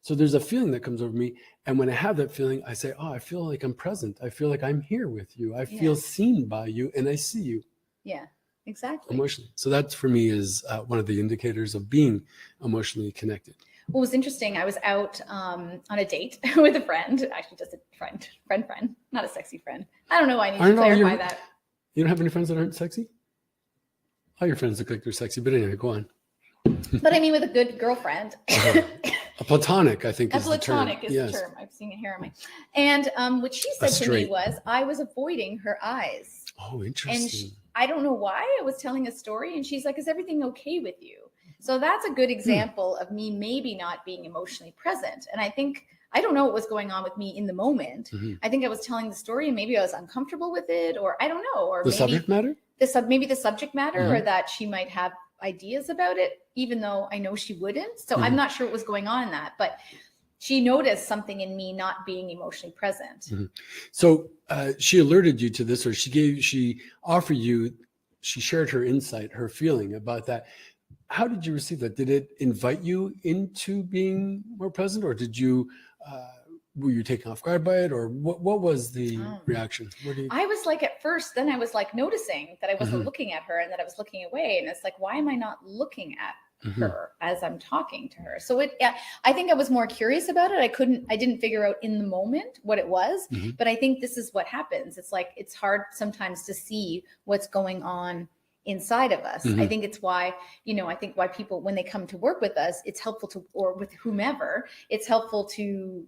B: So there's a feeling that comes over me. And when I have that feeling, I say, I feel like I'm present. I feel like I'm here with you. I feel seen by you, and I see you.
A: Yeah, exactly.
B: Emotionally. So that for me is one of the indicators of being emotionally connected.
A: What was interesting, I was out on a date with a friend, actually just a friend, not a sexy friend. I don't know why I need to clarify that.
B: You don't have any friends that aren't sexy? All your friends look like they're sexy, but anyway, go on.
A: But I mean, with a good girlfriend.
B: A platonic, I think, is the term.
A: Platonic is the term. I'm seeing it here on my. And what she said to me was, I was avoiding her eyes.
B: Oh, interesting.
A: And I don't know why. I was telling a story, and she's like, "Is everything okay with you?" So that's a good example of me maybe not being emotionally present. And I think, I don't know what was going on with me in the moment. I think I was telling the story and maybe I was uncomfortable with it, or I don't know. Or
B: the subject matter?
A: Maybe the subject matter, or that she might have ideas about it, even though I know she wouldn't. So I'm not sure what was going on in that, but she noticed something in me not being emotionally present.
B: So she alerted you to this, or she offered you, she shared her insight, her feeling about that. How did you receive that? Did it invite you into being more present, or did you, were you taken off guard by it, or what was the reaction?
A: I was like, at first, then I was like noticing that I wasn't looking at her and that I was looking away. And it's like, why am I not looking at her as I'm talking to her. So I think I was more curious about it. I didn't figure out in the moment what it was, but I think this is what happens. It's like, it's hard sometimes to see what's going on inside of us. I think it's why, I think why people, when they come to work with us, it's helpful to, or with whomever, it's helpful to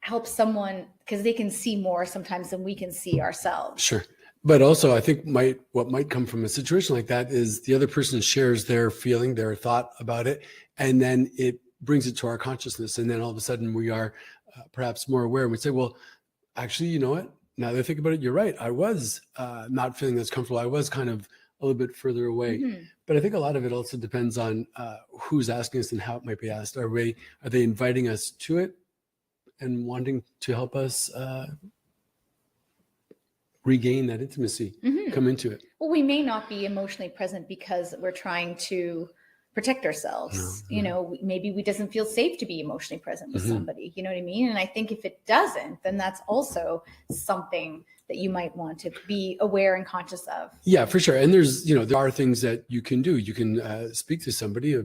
A: help someone because they can see more sometimes than we can see ourselves.
B: Sure. But also, I think what might come from a situation like that is the other person shares their feeling, their thought about it, and then it brings it to our consciousness. And then all of a sudden we are perhaps more aware. And we say, well, actually, you know what? Now that I think about it, you're right. I was not feeling as comfortable. I was kind of a little bit further away. But I think a lot of it also depends on who's asking us and how it might be asked. Are they inviting us to it and wanting to help us regain that intimacy, come into it?
A: Well, we may not be emotionally present because we're trying to protect ourselves. Maybe we doesn't feel safe to be emotionally present with somebody, you know what I mean? And I think if it doesn't, then that's also something that you might want to be aware and conscious of.
B: Yeah, for sure. And there are things that you can do. You can speak to somebody, a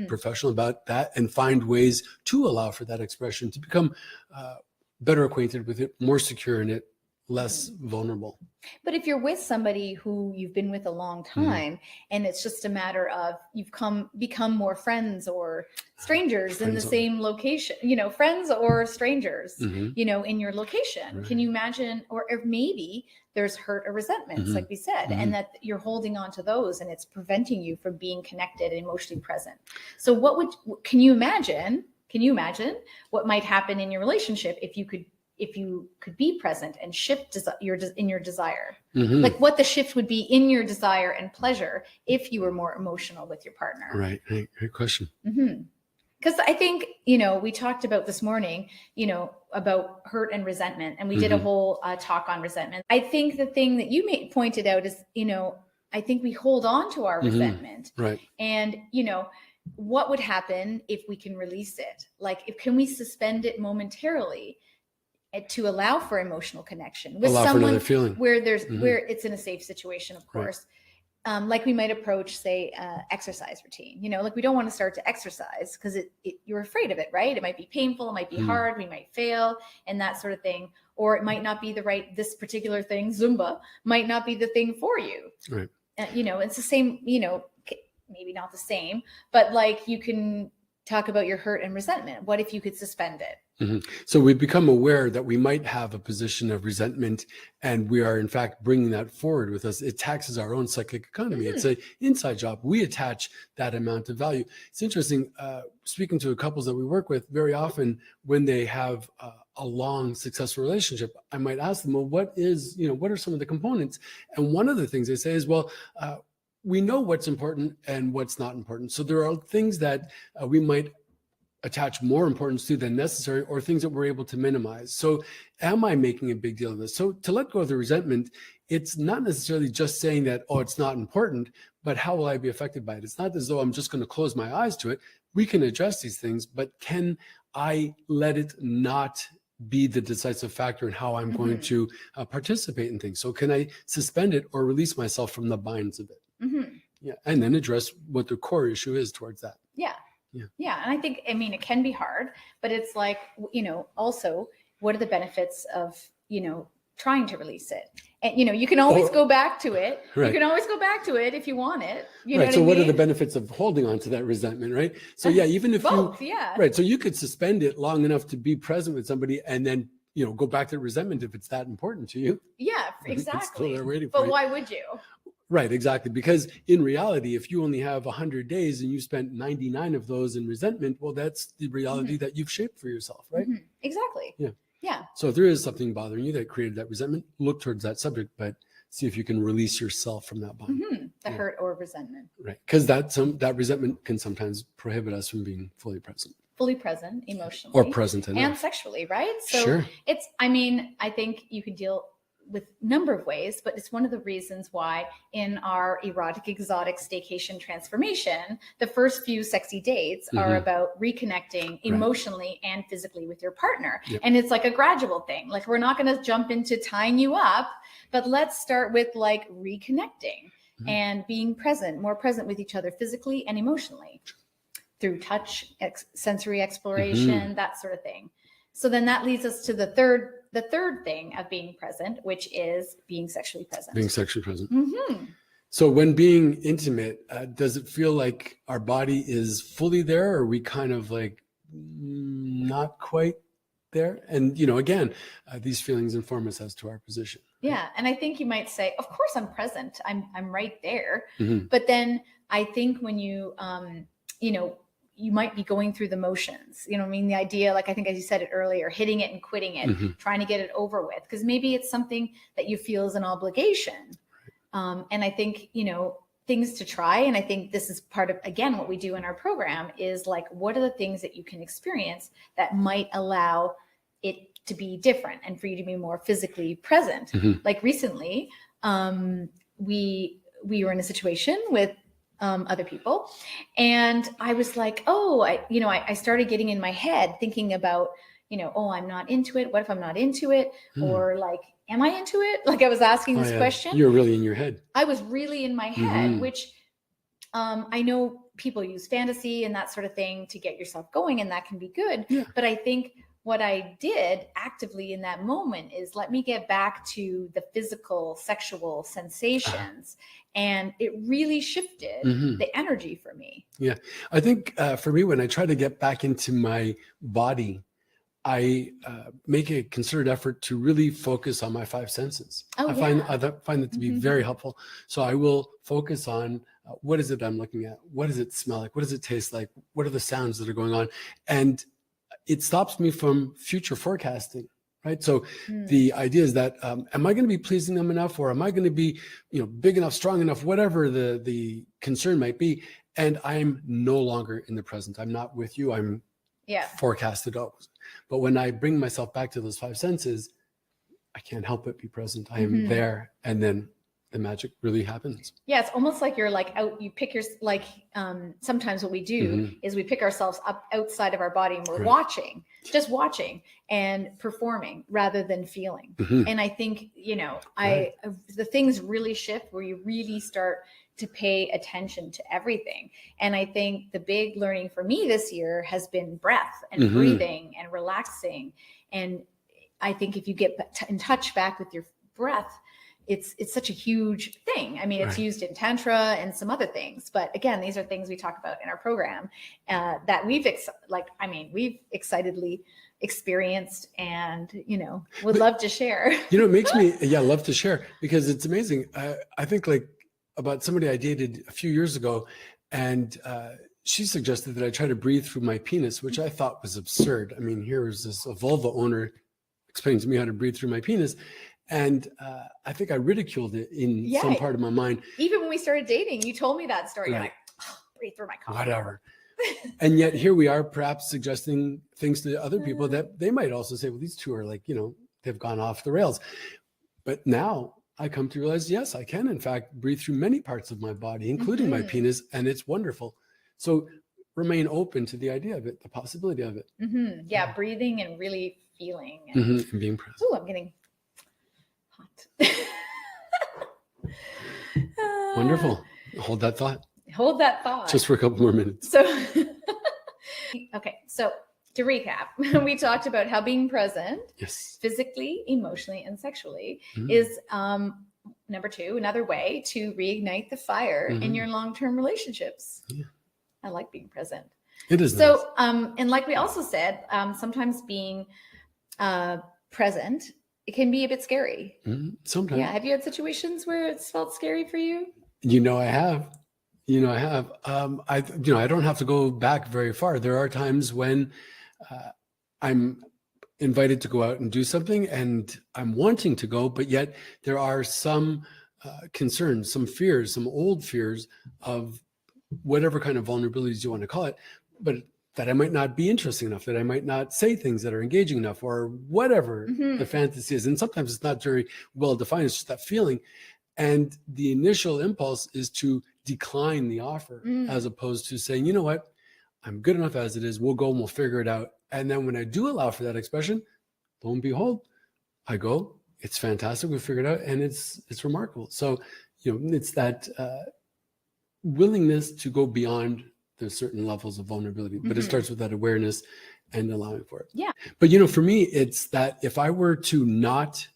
B: professional, about that, and find ways to allow for that expression, to become better acquainted with it, more secure in it, less vulnerable.
A: But if you're with somebody who you've been with a long time and it's just a matter of you've become more friends or strangers in the same location, friends or strangers, in your location, right. Can you imagine, or if maybe there's hurt or resentments, like we said, and that you're holding on to those and it's preventing you from being connected and emotionally present. So can you imagine what might happen in your relationship if you could be present and shift in your desire, like what the shift would be in your desire and pleasure if you were more emotional with your partner.
B: Right. Great question.
A: Because I think, we talked about this morning, about hurt and resentment, and we did a whole talk on resentment. I think the thing that you pointed out is, I think we hold on to our resentment.
B: Right.
A: And, what would happen if we can release it? Like, can we suspend it momentarily to allow for emotional connection with someone where where it's in a safe situation, of course. Right. Like we might approach, say, exercise routine, like we don't want to start to exercise because you're afraid of it, right? It might be painful. It might be hard. We might fail and that sort of thing. Or it might not be this particular thing, Zumba might not be the thing for you.
B: Right.
A: It's the same, maybe not the same, but like you can talk about your hurt and resentment. What if you could suspend it?
B: So we become aware that we might have a position of resentment, and we are in fact bringing that forward with us. It taxes our own psychic economy. It's an inside job. We attach that amount of value. It's interesting, speaking to couples that we work with, very often when they have a long, successful relationship, I might ask them, well, what are some of the components? And one of the things they say is, well, we know what's important and what's not important. So there are things that we might attach more importance to than necessary, or things that we're able to minimize. So am I making a big deal of this? So to let go of the resentment, it's not necessarily just saying that, oh, it's not important, but how will I be affected by it? It's not as though I'm just going to close my eyes to it. We can address these things, but can I let it not be the decisive factor in how I'm going to participate in things? So can I suspend it or release myself from the binds of it? Yeah. And then address what the core issue is towards that.
A: Yeah. And I think, it can be hard, but it's like, also what are the benefits of, trying to release it? And, you can always go back to it. Right. You can always go back to it if you want it. You know what I mean?
B: What are the benefits of holding on to that resentment, right? So even if right. So you could suspend it long enough to be present with somebody and then, go back to resentment if it's that important to you.
A: Yeah, exactly.
B: But
A: why would you?
B: Right, exactly. Because in reality, if you only have 100 days and you spent 99 of those in resentment, well, that's the reality that you've shaped for yourself, right?
A: Exactly. Yeah.
B: So if there is something bothering you that created that resentment, look towards that subject, but see if you can release yourself from that bond.
A: The hurt or resentment.
B: Right. Because that resentment can sometimes prohibit us from being fully present.
A: Fully present emotionally.
B: Or present enough.
A: And sexually, right? So I think you can deal with a number of ways, but it's one of the reasons why in our erotic exotic staycation transformation, the first few sexy dates are about reconnecting emotionally and physically with your partner. And it's like a gradual thing. Like we're not going to jump into tying you up, but let's start with like reconnecting. and being present, more present with each other physically and emotionally through touch, sensory exploration, that sort of thing. So then that leads us to the third thing of being present, which is being sexually present.
B: Being sexually present. So when being intimate, does it feel like our body is fully there, or are we kind of like not quite there? And, again, these feelings inform us as to our position. Right?
A: Yeah. And I think you might say, of course I'm present. I'm right there. But then I think when you, you might be going through the motions, the idea, like, I think, as you said it earlier, hitting it and quitting it, trying to get it over with, because maybe it's something that you feel is an obligation. And I think, things to try. And I think this is part of, again, what we do in our program is like, what are the things that you can experience that might allow it to be different and for you to be more physically present? Like recently, we were in a situation with other people, and I was like, I started getting in my head thinking about, I'm not into it. What if I'm not into it? Or like, am I into it? Like, I was asking this question.
B: You're really in your head.
A: I was really in my head, which I know people use fantasy and that sort of thing to get yourself going, and that can be good.
B: Yeah.
A: But I think what I did actively in that moment is let me get back to the physical, sexual sensations. And it really shifted the energy for me.
B: Yeah. I think for me, when I try to get back into my body, I make a concerted effort to really focus on my five senses. I find that to be very helpful. So I will focus on what is it I'm looking at? What does it smell like? What does it taste like? What are the sounds that are going on? And it stops me from future forecasting, right? So the idea is that, am I going to be pleasing them enough, or am I going to be, big enough, strong enough, whatever the concern might be? And I'm no longer in the present. I'm not with you. I'm forecasted out. But when I bring myself back to those five senses, I can't help but be present. I am there, and then the magic really happens.
A: Yeah, it's almost like you're like out. You pick your sometimes what we do is we pick ourselves up outside of our body, and we're just watching and performing rather than feeling. And I think the things really shift where you really start to pay attention to everything. And I think the big learning for me this year has been breath and breathing and relaxing. And I think if you get in touch back with your breath, it's such a huge thing. I mean, it's used in Tantra and some other things, but again, these are things we talk about in our program that we've excitedly experienced and, would love to share.
B: It makes me, love to share, because it's amazing. I think about somebody I dated a few years ago, and she suggested that I try to breathe through my penis, which I thought was absurd. I mean, here was this vulva owner explaining to me how to breathe through my penis. And I think I ridiculed it in some part of my mind.
A: Even when we started dating, you told me that story. You're like, breathe through my cock.
B: Whatever. And yet here we are, perhaps suggesting things to other people that they might also say, well, these two are they've gone off the rails. But now I come to realize, yes, I can, in fact, breathe through many parts of my body, including my penis, and it's wonderful. So remain open to the idea of it, the possibility of it.
A: Yeah, breathing and really feeling. And
B: being present.
A: Oh, I'm getting hot.
B: Wonderful. Hold that thought.
A: Hold that thought.
B: Just for a couple more minutes.
A: So, okay. So to recap, we talked about how being present, physically, emotionally, and sexually is number two, another way to reignite the fire in your long-term relationships. Yeah. I like being present.
B: It is.
A: So, and like we also said, sometimes being present, it can be a bit scary.
B: Sometimes.
A: Yeah. Have you had situations where it's felt scary for you?
B: I have. I don't have to go back very far. There are times when I'm invited to go out and do something, and I'm wanting to go, but yet there are some concerns, some fears, some old fears of whatever kind of vulnerabilities you want to call it, but that I might not be interesting enough, that I might not say things that are engaging enough, or whatever the fantasy is. And sometimes it's not very well defined. It's just that feeling. And the initial impulse is to decline the offer as opposed to saying, you know what, I'm good enough as it is. We'll go and we'll figure it out. And then when I do allow for that expression, lo and behold, I go, it's fantastic. We figured it out, and it's remarkable. So it's that willingness to go beyond the certain levels of vulnerability, but it starts with that awareness and allowing for it.
A: Yeah.
B: But for me, it's that if I were to not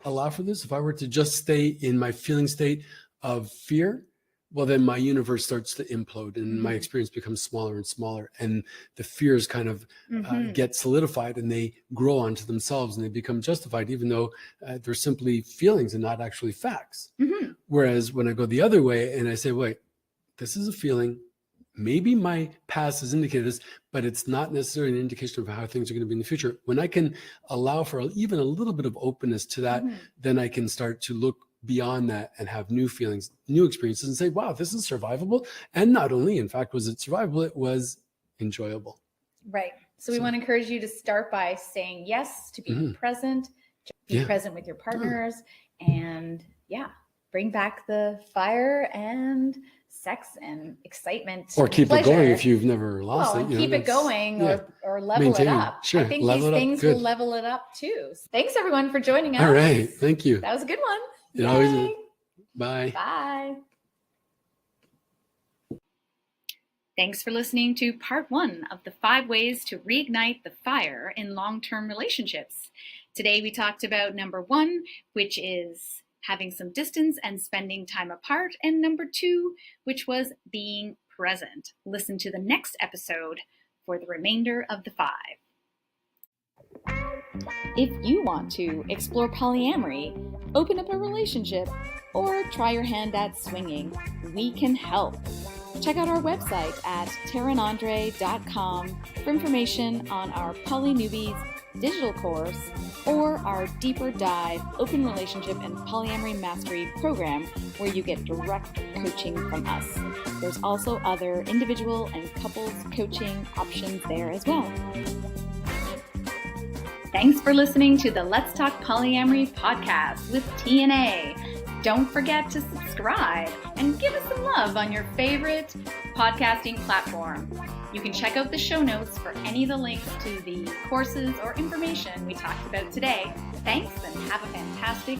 B: allow for this, if I were to just stay in my feeling state of fear, well, then my universe starts to implode and my experience becomes smaller and smaller, and the fears kind of get solidified and they grow onto themselves and they become justified, even though they're simply feelings and not actually facts. Whereas when I go the other way and I say, wait, this is a feeling, maybe my past has indicated this, but it's not necessarily an indication of how things are going to be in the future. When I can allow for even a little bit of openness to that, then I can start to look beyond that and have new feelings, new experiences, and say, wow, this is survivable. And not only, in fact, was it survivable, it was enjoyable.
A: Right. So we want to encourage you to start by saying yes, to be present, to be present with your partners, and bring back the fire and sex and excitement.
B: Or keep
A: pleasure.
B: It going if you've never lost it.
A: Keep it going or level it up.
B: Sure.
A: I think these things will level it up too. Thanks everyone for joining us.
B: All right. Thank you.
A: That was a good one.
B: It always is. Bye.
A: Bye. Thanks for listening to part 1 of the 5 ways to reignite the fire in long-term relationships. Today we talked about number 1, which is having some distance and spending time apart, and number 2, which was being present. Listen to the next episode for the remainder of the 5. If you want to explore polyamory, open up a relationship, or try your hand at swinging, we can help. Check out our website at taraandandre.com for information on our Poly Newbies digital course or our deeper dive open relationship and polyamory mastery program where you get direct coaching from us. There's also other individual and couples coaching options there as well. Thanks for listening to the Let's Talk Polyamory podcast with T&A. Don't forget to subscribe and give us some love on your favorite podcasting platform. You can check out the show notes for any of the links to the courses or information we talked about today. Thanks and have a fantastic